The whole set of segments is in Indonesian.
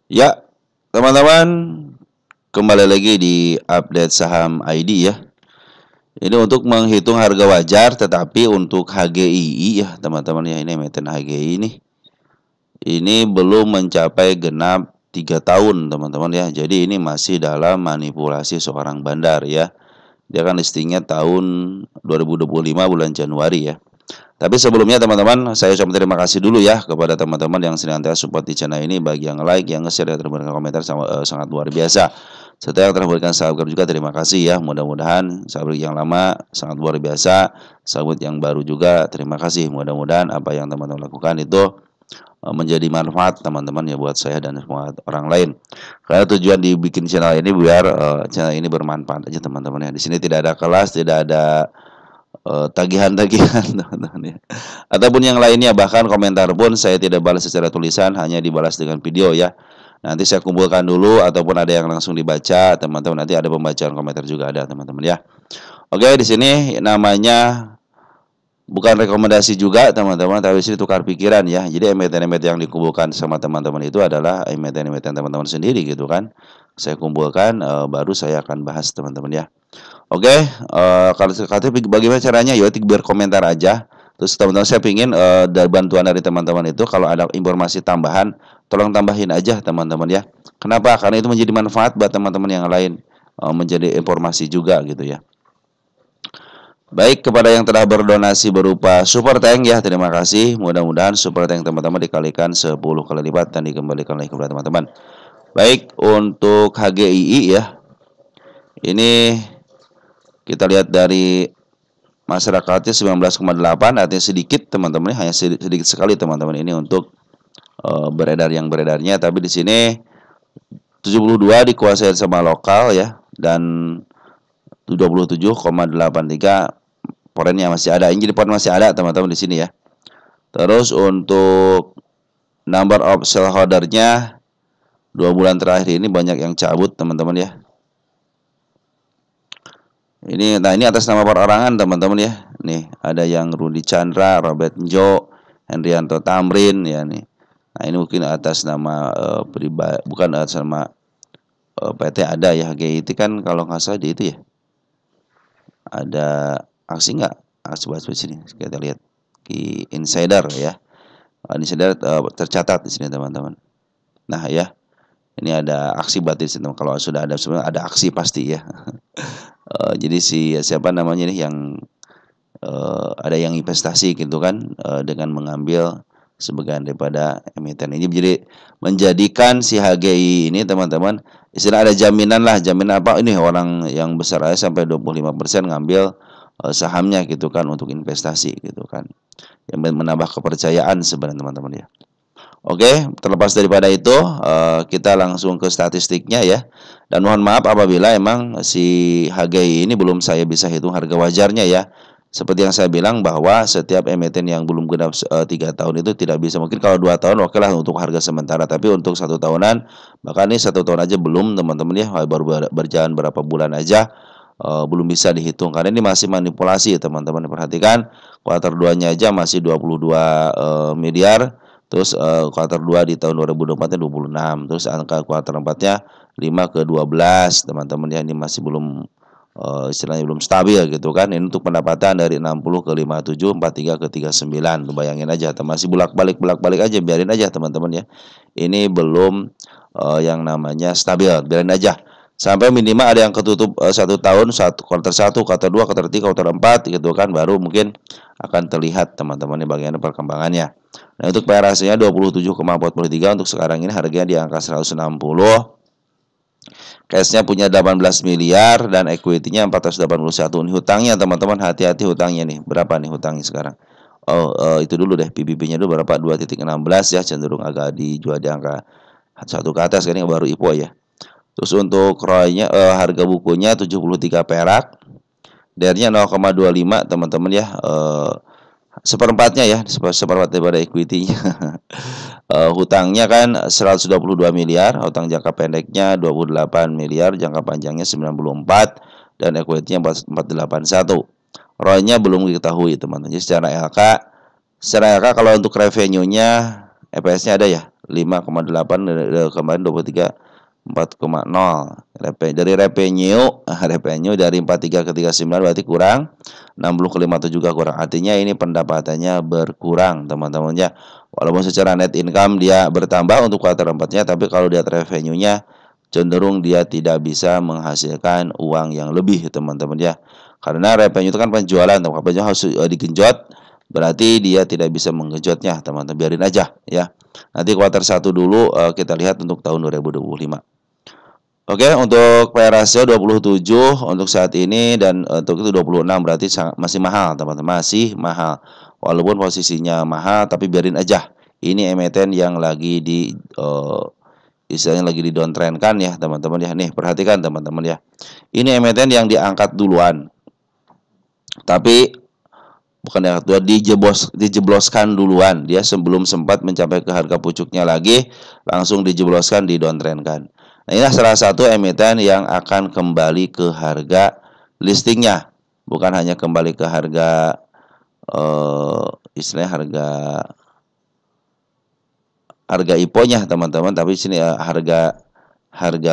Ya, teman-teman, kembali lagi di update saham ID ya. Ini untuk menghitung harga wajar, tetapi untuk HGII ya teman-teman ya, ini emiten HGII ini. Ini belum mencapai genap 3 tahun teman-teman ya. Jadi ini masih dalam manipulasi seorang bandar ya. Dia kan listingnya tahun 2025 bulan Januari ya. Tapi sebelumnya teman-teman, saya ucapkan terima kasih dulu ya kepada teman-teman yang senantiasa support di channel ini, bagi yang like, yang nge-share, yang terberikan komentar sangat luar biasa. Serta yang telah memberikan subscribe juga terima kasih ya. Mudah-mudahan subscribe yang lama sangat luar biasa, subscribe yang baru juga terima kasih. Mudah-mudahan apa yang teman-teman lakukan itu menjadi manfaat teman-teman ya buat saya dan semua orang lain. Karena tujuan dibikin channel ini biar channel ini bermanfaat aja teman-teman ya. Di sini tidak ada kelas, tidak ada tagihan-tagihan teman-teman ya. Ataupun yang lainnya, bahkan komentar pun saya tidak balas secara tulisan, hanya dibalas dengan video ya. Nanti saya kumpulkan dulu ataupun ada yang langsung dibaca, teman-teman. Nanti ada pembacaan komentar juga ada, teman-teman ya. Oke, di sini namanya bukan rekomendasi juga, teman-teman, tapi sini tukar pikiran ya. Jadi emiten-emiten yang dikumpulkan sama teman-teman itu adalah emiten-emiten teman-teman sendiri gitu kan. Saya kumpulkan, baru saya akan bahas teman-teman ya. Oke, kalau katanya bagaimana caranya? Ya, biar komentar aja. Terus teman-teman saya pingin dari bantuan dari teman-teman itu, kalau ada informasi tambahan, tolong tambahin aja teman-teman ya. Kenapa? Karena itu menjadi manfaat buat teman-teman yang lain, menjadi informasi juga gitu ya. Baik, kepada yang telah berdonasi berupa super tank ya, terima kasih. Mudah-mudahan super tank teman-teman dikalikan 10 kali lipat dan dikembalikan lagi kepada teman-teman. Baik, untuk HGII ya. Ini kita lihat dari masyarakatnya 19,8, artinya sedikit teman-teman, hanya sedikit sekali teman-teman ini untuk beredarnya, tapi di sini 72 dikuasai sama lokal ya, dan 27,83 porennya masih ada. Ini jadi poren masih ada teman-teman di sini ya. Terus untuk number of shareholder-nya 2 bulan terakhir ini banyak yang cabut teman-teman ya. Ini atas nama perorangan teman-teman ya. Nih ada yang Rudi Chandra, Robert Jo, Hendrianto Tamrin ya nih. Nah ini mungkin atas nama pribadi, bukan atas nama PT ada ya. GIT kan kalau nggak salah di itu ya. Ada aksi nggak? Aksi buat sini kita lihat di insider ya. Insider tercatat di sini teman-teman. Nah ya. Ini ada aksi berarti kalau sudah ada sebenarnya ada aksi pasti ya. Jadi siapa namanya nih yang ada yang investasi gitu kan, dengan mengambil sebagian daripada emiten ini, jadi menjadikan si HGI ini teman-teman istilah ada jaminan lah. Jaminan apa? Ini orang yang besar aja sampai 25% ngambil sahamnya gitu kan untuk investasi gitu kan, yang menambah kepercayaan sebenarnya teman-teman ya. Oke, terlepas daripada itu, kita langsung ke statistiknya ya. Dan mohon maaf apabila emang si HGI ini belum saya bisa hitung harga wajarnya ya. Seperti yang saya bilang bahwa setiap emiten yang belum genap 3 tahun itu tidak bisa. Mungkin kalau 2 tahun oke lah untuk harga sementara, tapi untuk 1 tahunan, bahkan ini 1 tahun aja belum teman-teman ya, baru berjalan berapa bulan aja, belum bisa dihitung. Karena ini masih manipulasi teman-teman. Perhatikan kuartal 2-nya aja masih 22 miliar. Terus kuartal 2 di tahun 2024-nya 26. Terus angka kuartal 4-nya 5 ke 12 teman-teman ya. Ini masih belum istilahnya belum stabil gitu kan. Ini untuk pendapatan dari 60 ke 57, 43 ke 39. Tuh bayangin aja, masih bolak-balik aja, biarin aja teman-teman ya. Ini belum yang namanya stabil, biarin aja. Sampai minimal ada yang ketutup 1 tahun, kuartal 1, kuartal 2, kuartal 3, kuartal 4 gitu kan, baru mungkin akan terlihat teman-teman ini bagaimana perkembangannya. Nah, untuk PRAC-nya 27,43 untuk sekarang ini harganya di angka 160. Cash-nya punya 18 miliar dan equity-nya 481. Ini hutangnya teman-teman, hati-hati hutangnya nih. Berapa nih hutangnya sekarang? Itu dulu deh, PBB-nya dulu berapa? 2,16 ya, cenderung agak dijual di angka 1 ke atas kan, yang baru IPO ya. Terus untuk ROI-nya harga bukunya 73 perak. DER-nya 0,25 teman-teman ya. Seperempatnya ya, seperempat daripada equity-nya. Hutangnya kan 122 miliar, hutang jangka pendeknya 28 miliar, jangka panjangnya 94, dan equity-nya 481. ROI-nya belum diketahui teman-teman. Jadi secara LK kalau untuk revenue-nya EPS-nya ada ya, 5,8, kemarin 23,4,0. Dari revenue dari 43 ke 39 berarti kurang 60 ke 57 juga kurang. Artinya ini pendapatannya berkurang, teman-teman ya. Walaupun secara net income dia bertambah untuk kuartal 4-nya, tapi kalau lihat revenue-nya cenderung dia tidak bisa menghasilkan uang yang lebih, teman-teman ya. Karena revenue itu kan penjualan, penjualan harus digenjot, berarti dia tidak bisa menggenjotnya, teman-teman. Biarin aja ya. Nanti kuartal 1 dulu kita lihat untuk tahun 2025. Oke, untuk PE ratio 27 untuk saat ini, dan untuk itu 26 berarti masih mahal, teman-teman, masih mahal. Walaupun posisinya mahal, tapi biarin aja. Ini emiten yang lagi istilahnya lagi di downtrend kan ya, teman-teman ya. Nih, perhatikan teman-teman ya. Ini emiten yang diangkat duluan. Tapi bukan diangkat duluan, dijebloskan duluan. Dia sebelum sempat mencapai ke harga pucuknya lagi, langsung dijebloskan, di downtrend kan. Nah, inilah salah satu emiten yang akan kembali ke harga listingnya, bukan hanya kembali ke harga istilahnya harga IPO-nya, teman-teman, tapi sini harga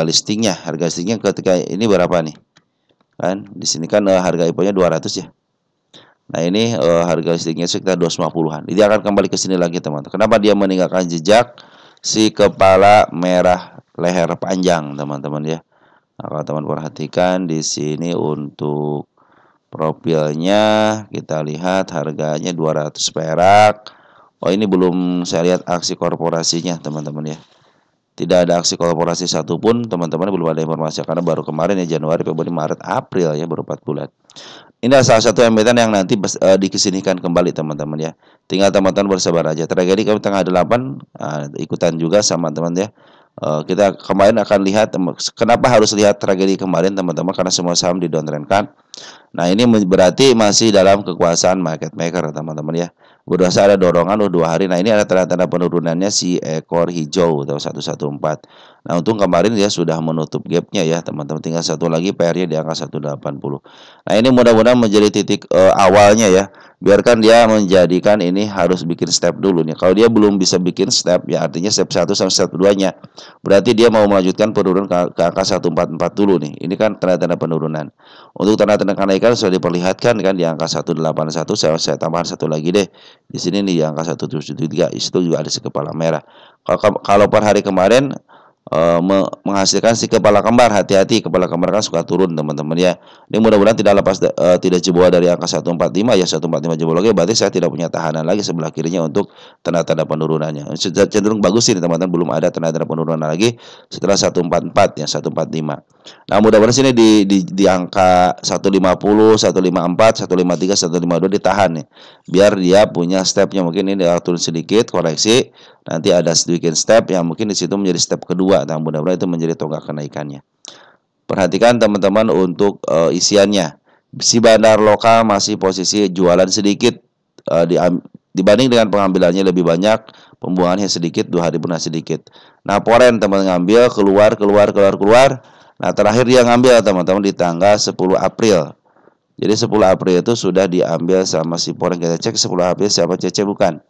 listingnya. Harga listingnya ketika ini berapa nih? Kan di sini kan harga IPO-nya 200 ya. Nah, ini harga listingnya sekitar 250-an. Dia akan kembali ke sini lagi, teman-teman. Kenapa dia meninggalkan jejak si kepala merah leher panjang, teman-teman ya. Nah, kalau teman perhatikan di sini untuk profilnya, kita lihat harganya 200 perak. Oh, ini belum saya lihat aksi korporasinya, teman-teman ya. Tidak ada aksi korporasi satupun, teman-teman, belum ada informasi karena baru kemarin ya, Januari, Februari, Maret, April ya, baru 4 bulan. Ini adalah salah satu emiten yang nanti dikesinikan kembali, teman-teman ya. Tinggal teman-teman bersabar aja. Tragedi kami tanggal 8 ikutan juga sama teman ya. Kita kemarin akan lihat kenapa harus lihat tragedi kemarin, teman-teman, karena semua saham di downtrend kan. Nah, ini berarti masih dalam kekuasaan market maker, teman-teman ya. Berasa ada dorongan 2 hari. Nah, ini ada tanda-tanda penurunannya si ekor hijau atau 114. Nah, untung kemarin dia sudah menutup gapnya ya, teman-teman. Tinggal satu lagi, PR-nya di angka 180. Nah, ini mudah-mudahan menjadi titik awalnya ya. Biarkan dia menjadikan ini harus bikin step dulu nih. Kalau dia belum bisa bikin step, ya artinya step 1 sampai step 2-nya. Berarti dia mau melanjutkan penurunan ke angka 144 dulu nih. Ini kan tanda-tanda penurunan. Untuk tanda-tanda kenaikan sudah diperlihatkan kan di angka 181. Saya tambahkan satu lagi deh. Di sini nih di angka 173. Itu juga ada si kepala merah. Kalau per hari kemarin menghasilkan si kepala kembar, hati-hati, kepala kembar kan suka turun, teman-teman ya. Ini mudah-mudahan tidak lepas tidak jebol dari angka 145 ya. 145 jebol lagi berarti saya tidak punya tahanan lagi sebelah kirinya untuk tanda-tanda penurunannya. Cenderung bagus ini, teman-teman, belum ada tanda-tanda penurunan lagi setelah 144 ya, 145. Nah, mudah-mudahan sini di angka 150, 154, 153, 152 ditahan nih. Biar dia punya stepnya, mungkin ini turun sedikit, koreksi. Nanti ada sedikit step yang mungkin di situ menjadi step kedua. Nah, mudah-mudahan itu menjadi tonggak kenaikannya. Perhatikan, teman-teman, untuk isiannya. Si bandar lokal masih posisi jualan sedikit dibanding dengan pengambilannya lebih banyak, pembuangannya sedikit, 2 hari pernah sedikit. Nah, Poren teman ngambil keluar. Nah, terakhir dia ngambil, teman-teman, di tanggal 10 April. Jadi 10 April itu sudah diambil sama si Poren. Kita cek 10 April siapa CC bukan.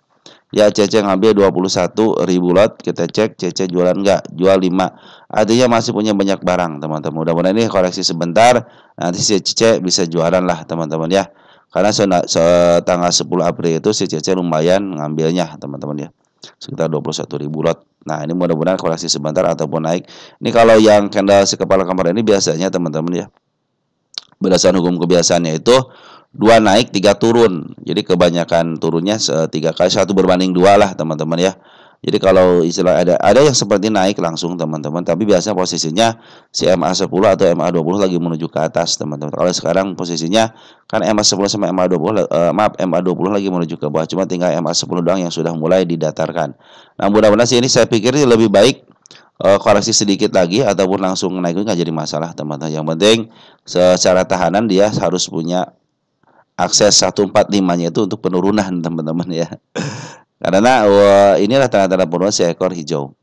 Ya, CC ngambil 21.000 lot. Kita cek CC jualan enggak? Jual 5. Artinya masih punya banyak barang, teman-teman. Mudah-mudahan ini koreksi sebentar, nanti si CC bisa jualan lah, teman-teman ya. Karena tanggal 10 April itu si CC lumayan ngambilnya, teman-teman ya. Sekitar 21.000 lot. Nah, ini mudah-mudahan koreksi sebentar ataupun naik. Ini kalau yang candle si kepala kembar ini biasanya, teman-teman ya, berdasarkan hukum kebiasaannya itu 2 naik 3 turun. Jadi kebanyakan turunnya 3 kali, 1 berbanding 2 lah, teman-teman ya. Jadi kalau istilah ada yang seperti naik langsung, teman-teman, tapi biasanya posisinya si MA10 atau MA20 lagi menuju ke atas, teman-teman. Kalau sekarang posisinya kan MA10 sama MA20 MA20 lagi menuju ke bawah, cuma tinggal MA10 doang yang sudah mulai didatarkan. Nah, mudah-mudahan sih ini saya pikir lebih baik koreksi sedikit lagi ataupun langsung naik, nggak jadi masalah, teman-teman. Yang penting secara tahanan dia harus punya akses 145-nya itu untuk penurunan, teman-teman ya. Karena inilah tanda-tanda penurunan si ekor hijau.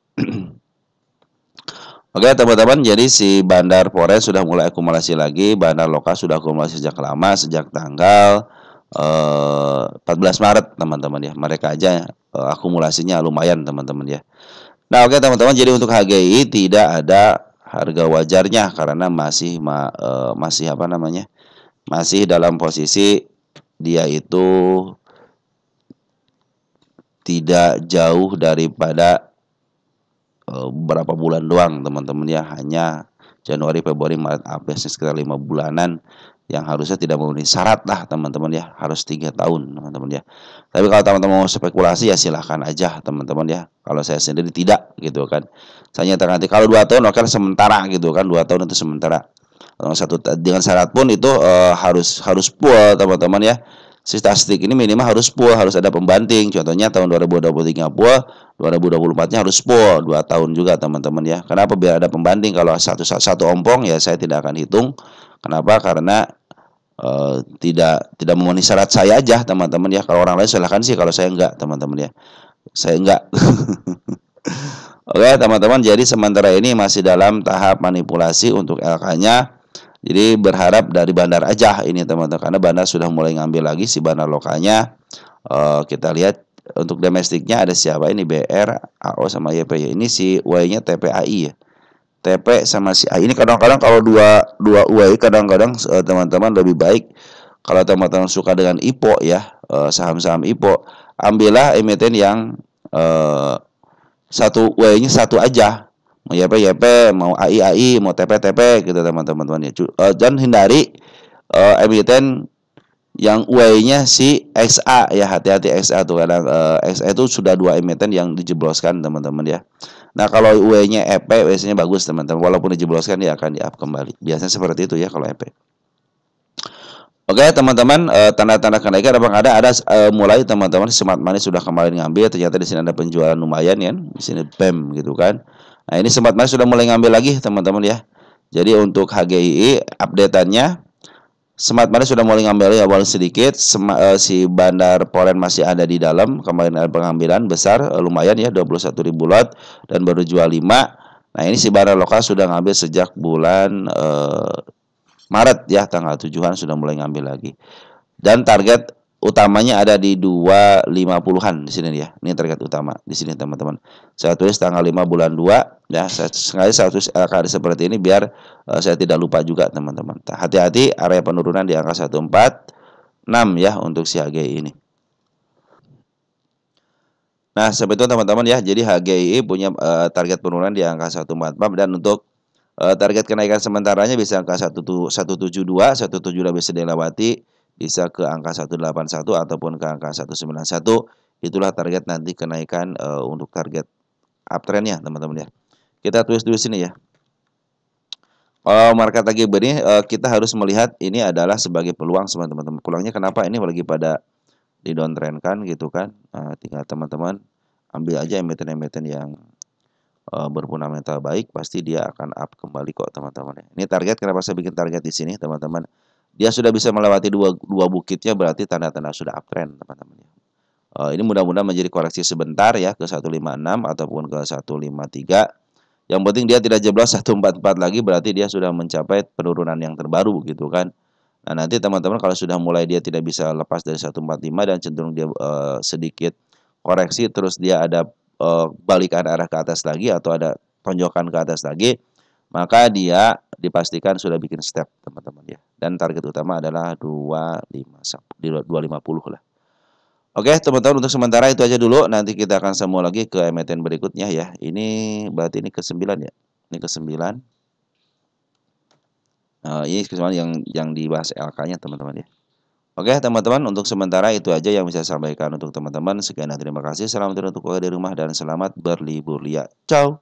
Oke, teman-teman, jadi si bandar Poren sudah mulai akumulasi lagi, bandar lokal sudah akumulasi sejak lama, sejak tanggal 14 Maret, teman-teman ya. Mereka aja akumulasinya lumayan, teman-teman ya. Nah, oke teman-teman, jadi untuk HGI tidak ada harga wajarnya karena masih apa namanya? Masih dalam posisi dia itu tidak jauh daripada beberapa bulan doang teman-teman ya, hanya Januari, Februari, Maret, April sekitar 5 bulanan yang harusnya tidak memenuhi syarat lah teman-teman ya, harus 3 tahun teman-teman ya. Tapi kalau teman-teman mau spekulasi ya silahkan aja teman-teman ya. Kalau saya sendiri tidak gitu kan. Saya nyatakan nanti kalau 2 tahun oke sementara gitu kan, 2 tahun itu sementara. Kalau dengan syarat pun itu harus full teman-teman ya. Statistik ini minimal harus full, harus ada pembanting. Contohnya tahun 2023 full, 2024-nya harus full 2 tahun juga teman-teman ya. Kenapa? Biar ada pembanding. Kalau satu ompong ya saya tidak akan hitung. Kenapa? Karena tidak memenuhi syarat saya aja teman-teman ya. Kalau orang lain silahkan sih, kalau saya enggak teman-teman ya. Saya enggak. Oke teman-teman, jadi sementara ini masih dalam tahap manipulasi untuk LK-nya. Jadi berharap dari bandar aja ini teman-teman, karena bandar sudah mulai ngambil lagi si bandar lokalnya. Kita lihat untuk domestiknya ada siapa ini, BR, AO sama YP. Ini si Y-nya TPAI ya. TP sama si A. Ini kadang-kadang kalau dua Y kadang-kadang teman-teman lebih baik kalau teman-teman suka dengan IPO ya, saham-saham IPO, ambillah emiten yang satu Y-nya satu aja. Mau YP, mau AI, mau TP gitu teman-teman ya. Dan hindari emiten yang Y-nya si XA ya, hati-hati XA tuh kadang XA itu sudah 2 emiten yang dijebloskan teman-teman ya. Nah, kalau Y-nya EP biasanya bagus teman-teman, walaupun dijebloskan dia akan di-up kembali. Biasanya seperti itu ya kalau EP. Oke teman-teman, tanda-tanda kenaikan abang ada mulai teman-teman Smart Money sudah kemarin ngambil, ternyata di sini ada penjualan lumayan ya, di sini BEM gitu kan. Nah ini Smart Money sudah mulai ngambil lagi teman-teman ya. Jadi untuk HGII updateannya Smart Money sudah mulai ngambil awal sedikit, si Bandar Poren masih ada di dalam, kemarin ada pengambilan besar lumayan ya 21.000 lot dan baru jual 5. Nah ini si Bandar Lokal sudah ngambil sejak bulan Maret ya, tanggal 7-an sudah mulai ngambil lagi. Dan target utamanya ada di 250-an di sini ya. Ini target utama di sini teman-teman. Saya tulis tanggal 5 bulan 2 ya. Saya tulis LKD seperti ini biar saya tidak lupa juga teman-teman. Hati-hati area penurunan di angka 146 ya untuk si HGI ini. Nah, seperti itu teman-teman ya. Jadi HGI punya target penurunan di angka 144 dan untuk target kenaikan sementaranya bisa angka 172, 172 bisa dilewati, bisa ke angka 181 ataupun ke angka 191. Itulah target nanti kenaikan untuk target uptrendnya teman-teman ya. Kita tulis dulu sini ya. Kalau market lagi begini, kita harus melihat ini adalah sebagai peluang teman-teman. Peluangnya kenapa? Ini lagi pada di downtrend kan gitu kan. Tinggal teman-teman ambil aja emiten-emiten yang berfundamental baik, pasti dia akan up kembali kok teman-teman. Ini target, kenapa saya bikin target di sini teman-teman? Dia sudah bisa melewati dua bukitnya, berarti tanda-tanda sudah uptrend teman-teman. Ini mudah-mudahan menjadi koreksi sebentar ya ke 156 ataupun ke 153. Yang penting dia tidak jeblos 144 lagi, berarti dia sudah mencapai penurunan yang terbaru gitu kan. Nah nanti teman-teman kalau sudah mulai dia tidak bisa lepas dari 145 dan cenderung dia sedikit koreksi, terus dia ada balikan arah ke atas lagi atau ada tonjokan ke atas lagi, maka dia dipastikan sudah bikin step teman-teman ya. Dan target utama adalah 250 lah. Oke teman-teman, untuk sementara itu aja dulu. Nanti kita akan sambung lagi ke emiten berikutnya ya. Ini berarti ini ke-9 ya. Ini ke-9. Ini ke-9 yang dibahas LK-nya teman-teman ya. Oke teman-teman, untuk sementara itu aja yang bisa saya sampaikan untuk teman-teman. Sekian dan terima kasih. Salam untuk keluarga di rumah dan selamat berlibur lia. Ciao.